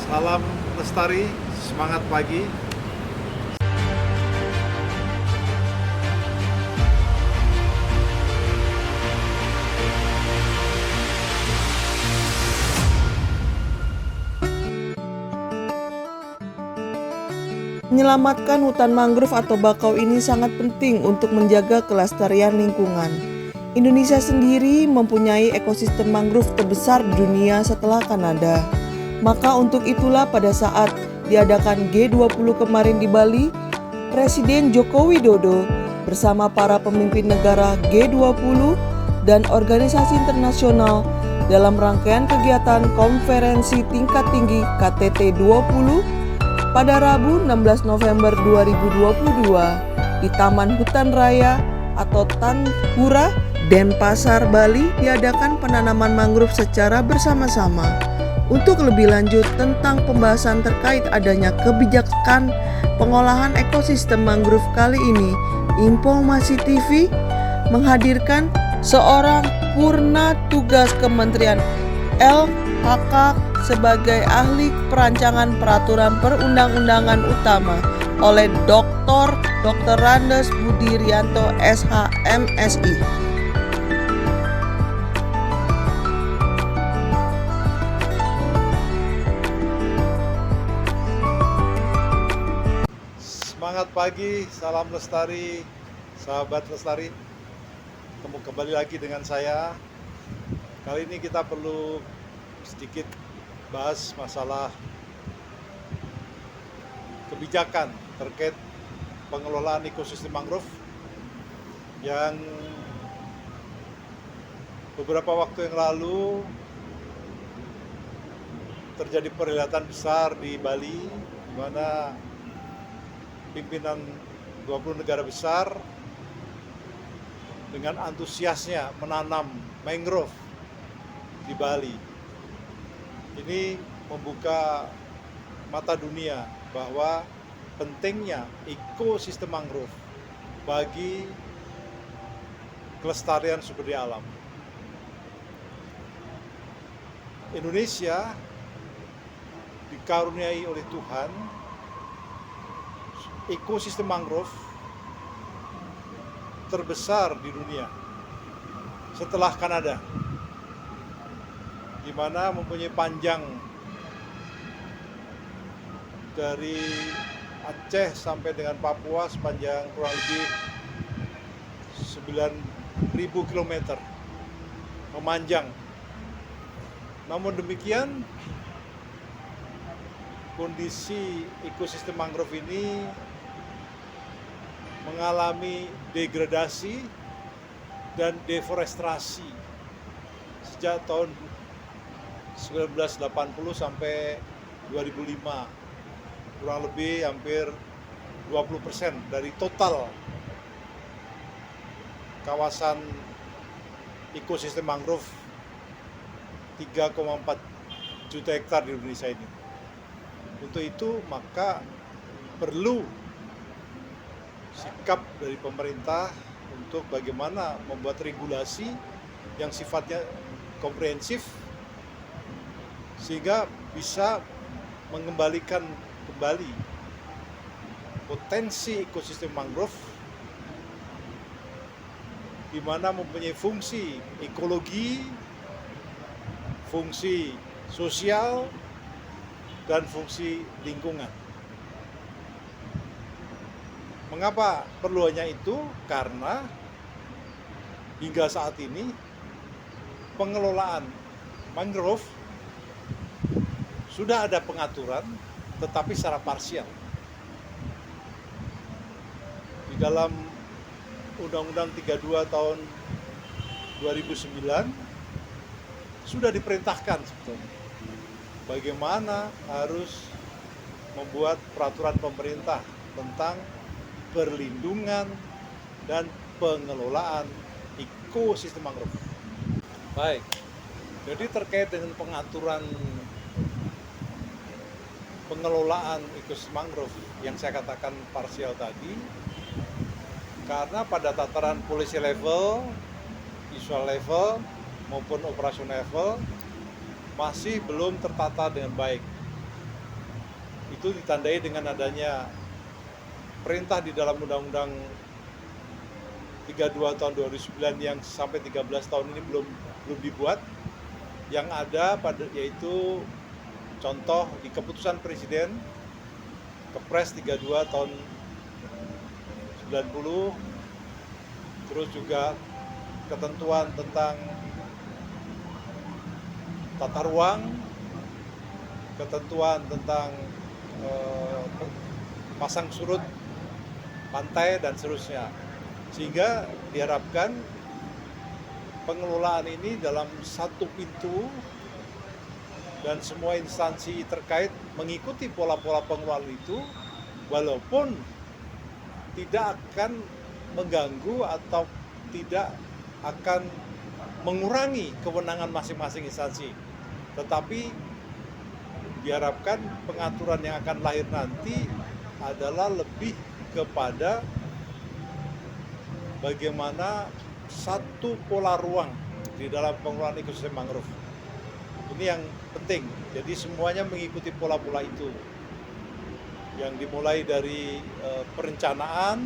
Salam lestari, semangat pagi. Menyelamatkan hutan mangrove atau bakau ini sangat penting untuk menjaga kelestarian lingkungan. Indonesia sendiri mempunyai ekosistem mangrove terbesar di dunia setelah Kanada. Maka untuk itulah pada saat diadakan G20 kemarin di Bali, Presiden Joko Widodo bersama para pemimpin negara G20 dan organisasi internasional dalam rangkaian kegiatan konferensi tingkat tinggi KTT 20 pada Rabu 16 November 2022 di Taman Hutan Raya atau Tanhura, Denpasar, Bali diadakan penanaman mangrove secara bersama-sama. Untuk lebih lanjut tentang pembahasan terkait adanya kebijakan pengolahan ekosistem mangrove kali ini, Informasi TV menghadirkan seorang purna tugas Kementerian LHK sebagai ahli perancangan peraturan perundang-undangan utama oleh Dr. Randes Budi Rianto SH MSI. Semangat pagi, salam lestari, sahabat lestari. Ketemu kembali lagi dengan saya. Kali ini kita perlu sedikit bahas masalah kebijakan terkait pengelolaan ekosistem mangrove yang beberapa waktu yang lalu terjadi perhelatan besar di Bali, di mana pimpinan 20 negara besar dengan antusiasnya menanam mangrove di Bali. Ini membuka mata dunia bahwa pentingnya ekosistem mangrove bagi kelestarian sumber daya alam. Indonesia dikaruniai oleh Tuhan ekosistem mangrove terbesar di dunia setelah Kanada, di mana mempunyai panjang dari Aceh sampai dengan Papua sepanjang kurang lebih 9.000 km memanjang. Namun demikian, kondisi ekosistem mangrove ini mengalami degradasi dan deforestasi sejak tahun 1980 sampai 2005, kurang lebih hampir 20% dari total kawasan ekosistem mangrove 3,4 juta hektar di Indonesia ini. Untuk itu maka perlu sikap dari pemerintah untuk bagaimana membuat regulasi yang sifatnya komprehensif sehingga bisa mengembalikan kembali potensi ekosistem mangrove di mana mempunyai fungsi ekologi, fungsi sosial, dan fungsi lingkungan. Mengapa perlu hanya itu? Karena hingga saat ini pengelolaan mangrove sudah ada pengaturan tetapi secara parsial. Di dalam Undang-Undang 32 tahun 2009 sudah diperintahkan sebetulnya bagaimana harus membuat peraturan pemerintah tentang perlindungan dan pengelolaan ekosistem mangrove. Baik, jadi terkait dengan pengaturan pengelolaan ekosistem mangrove yang saya katakan parsial tadi, karena pada tataran policy level, visual level, maupun operasional level masih belum tertata dengan baik. Itu ditandai dengan adanya perintah di dalam Undang-Undang 32 tahun 2009 yang sampai 13 tahun ini belum dibuat. Yang ada yaitu contoh di keputusan Presiden Kepres 32 tahun 90, terus juga ketentuan tentang tata ruang, ketentuan tentang pasang surut pantai dan seterusnya. Sehingga diharapkan pengelolaan ini dalam satu pintu dan semua instansi terkait mengikuti pola-pola pengelolaan itu, walaupun tidak akan mengganggu atau tidak akan mengurangi kewenangan masing-masing instansi. Tetapi diharapkan pengaturan yang akan lahir nanti adalah lebih kepada bagaimana satu pola ruang di dalam pengelolaan ekosistem mangrove. Ini yang penting. Jadi semuanya mengikuti pola-pola itu. Yang dimulai dari perencanaan,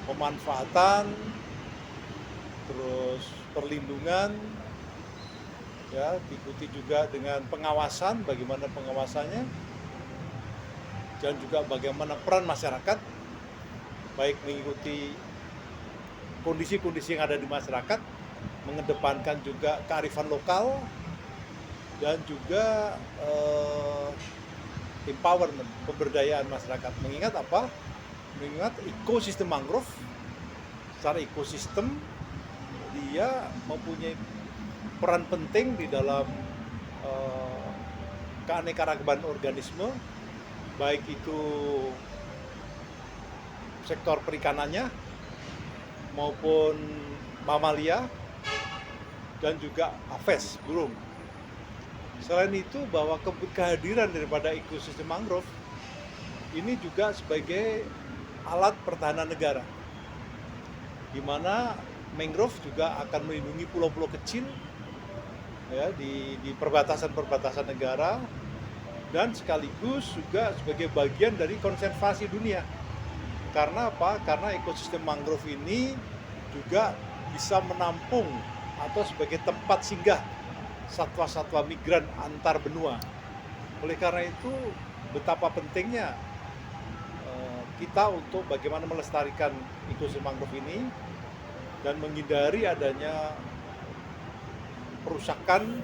pemanfaatan, terus perlindungan, ya, diikuti juga dengan pengawasan, bagaimana pengawasannya, dan juga bagaimana peran masyarakat, baik mengikuti kondisi-kondisi yang ada di masyarakat, mengedepankan juga kearifan lokal, dan juga empowerment, pemberdayaan masyarakat. Mengingat apa? Mengingat ekosistem mangrove, secara ekosistem dia mempunyai peran penting di dalam keanekaragaman organisme, baik itu sektor perikanannya maupun mamalia dan juga aves, burung. Selain itu, bahwa kehadiran daripada ekosistem mangrove ini juga sebagai alat pertahanan negara, di mana mangrove juga akan melindungi pulau-pulau kecil, ya, di perbatasan-perbatasan negara, dan sekaligus juga sebagai bagian dari konservasi dunia. Karena apa? Karena ekosistem mangrove ini juga bisa menampung atau sebagai tempat singgah satwa-satwa migran antar benua. Oleh karena itu, betapa pentingnya kita untuk bagaimana melestarikan ekosistem mangrove ini dan menghindari adanya perusakan,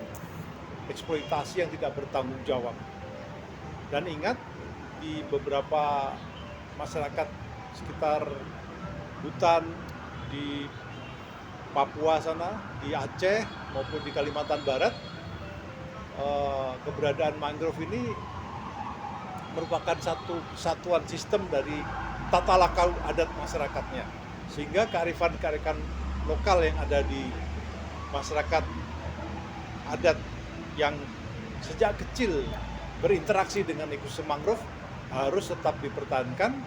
eksploitasi yang tidak bertanggung jawab. Dan ingat, di beberapa masyarakat sekitar hutan di Papua sana, di Aceh maupun di Kalimantan Barat, keberadaan mangrove ini merupakan satu kesatuan sistem dari tata laku adat masyarakatnya, sehingga kearifan-kearifan lokal yang ada di masyarakat adat yang sejak kecil berinteraksi dengan ekosistem mangrove harus tetap dipertahankan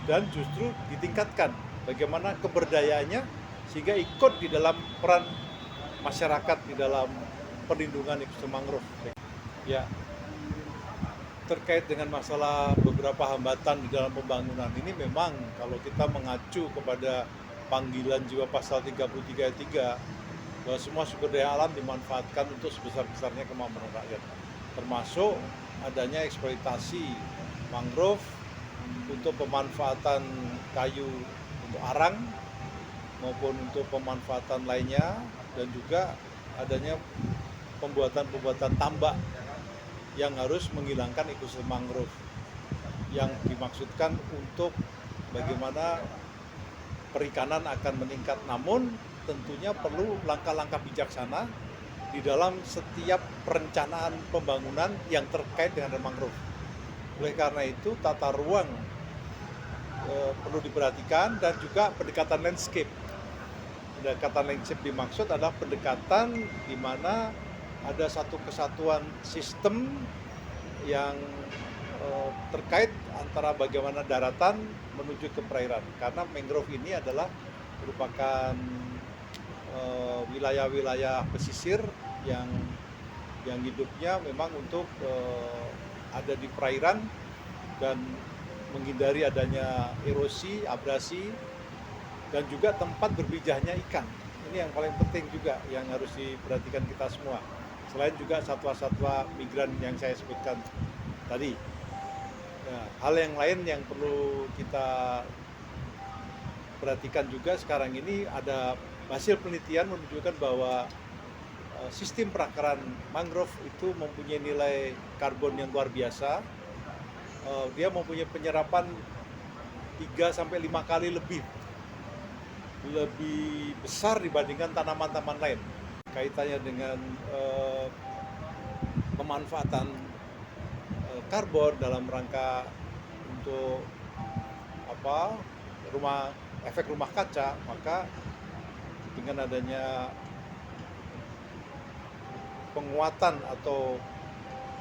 dan justru ditingkatkan bagaimana keberdayaannya, sehingga ikut di dalam peran masyarakat di dalam perlindungan ekosistem mangrove. Ya, terkait dengan masalah beberapa hambatan di dalam pembangunan ini, memang kalau kita mengacu kepada panggilan jiwa pasal 33 ayat 3, bahwa semua sumber daya alam dimanfaatkan untuk sebesar-besarnya kemampuan rakyat, termasuk adanya eksploitasi mangrove untuk pemanfaatan kayu untuk arang maupun untuk pemanfaatan lainnya, dan juga adanya pembuatan tambak yang harus menghilangkan ekosistem mangrove, yang dimaksudkan untuk bagaimana perikanan akan meningkat. Namun tentunya perlu langkah-langkah bijaksana di dalam setiap perencanaan pembangunan yang terkait dengan mangrove. Oleh karena itu, tata ruang perlu diperhatikan, dan juga pendekatan landscape. Pendekatan landscape dimaksud adalah pendekatan di mana ada satu kesatuan sistem yang terkait antara bagaimana daratan menuju ke perairan. Karena mangrove ini adalah merupakan wilayah-wilayah pesisir yang hidupnya memang untuk ada di perairan, dan menghindari adanya erosi, abrasi, dan juga tempat berbijahnya ikan. Ini yang paling penting juga yang harus diperhatikan kita semua. Selain juga satwa-satwa migran yang saya sebutkan tadi. Ya, hal yang lain yang perlu kita perhatikan juga sekarang ini ada hasil penelitian menunjukkan bahwa sistem perakaran mangrove itu mempunyai nilai karbon yang luar biasa. Dia mempunyai penyerapan 3 sampai 5 kali lebih besar dibandingkan tanaman-tanaman lain. Kaitannya dengan pemanfaatan karbon dalam rangka untuk efek rumah kaca, maka dengan adanya penguatan atau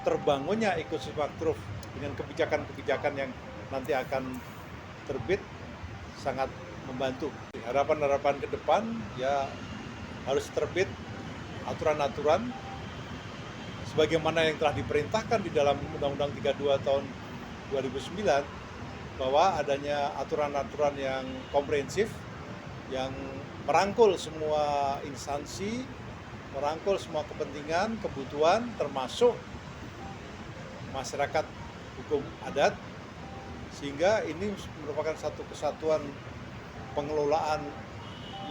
terbangunnya ekosistem mangrove dengan kebijakan-kebijakan yang nanti akan terbit sangat membantu. Harapan-harapan ke depan ya harus terbit aturan-aturan sebagaimana yang telah diperintahkan di dalam Undang-Undang 32 tahun 2009, bahwa adanya aturan-aturan yang komprehensif yang merangkul semua instansi, merangkul semua kepentingan, kebutuhan, termasuk masyarakat hukum adat, sehingga ini merupakan satu kesatuan pengelolaan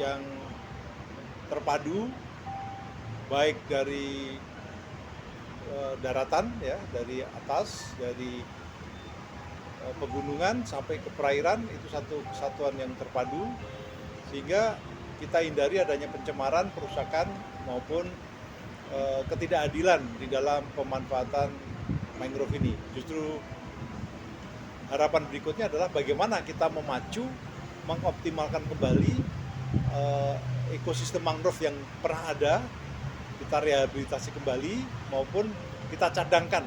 yang terpadu, baik dari daratan ya, dari atas, dari pegunungan sampai ke perairan, itu satu kesatuan yang terpadu, sehingga kita hindari adanya pencemaran, perusakan maupun ketidakadilan di dalam pemanfaatan mangrove ini. Justru harapan berikutnya adalah bagaimana kita memacu, mengoptimalkan kembali ekosistem mangrove yang pernah ada, kita rehabilitasi kembali, maupun kita cadangkan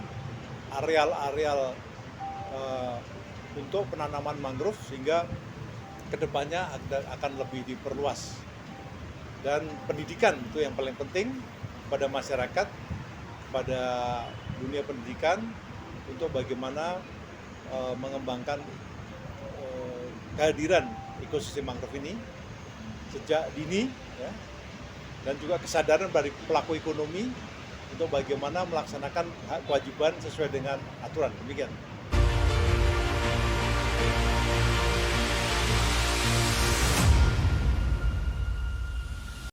areal-areal untuk penanaman mangrove, sehingga kedepannya akan lebih diperluas. Dan pendidikan itu yang paling penting pada masyarakat, pada dunia pendidikan, untuk bagaimana mengembangkan kehadiran ekosistem mangrove ini sejak dini ya, dan juga kesadaran dari pelaku ekonomi untuk bagaimana melaksanakan hak kewajiban sesuai dengan aturan. Demikian.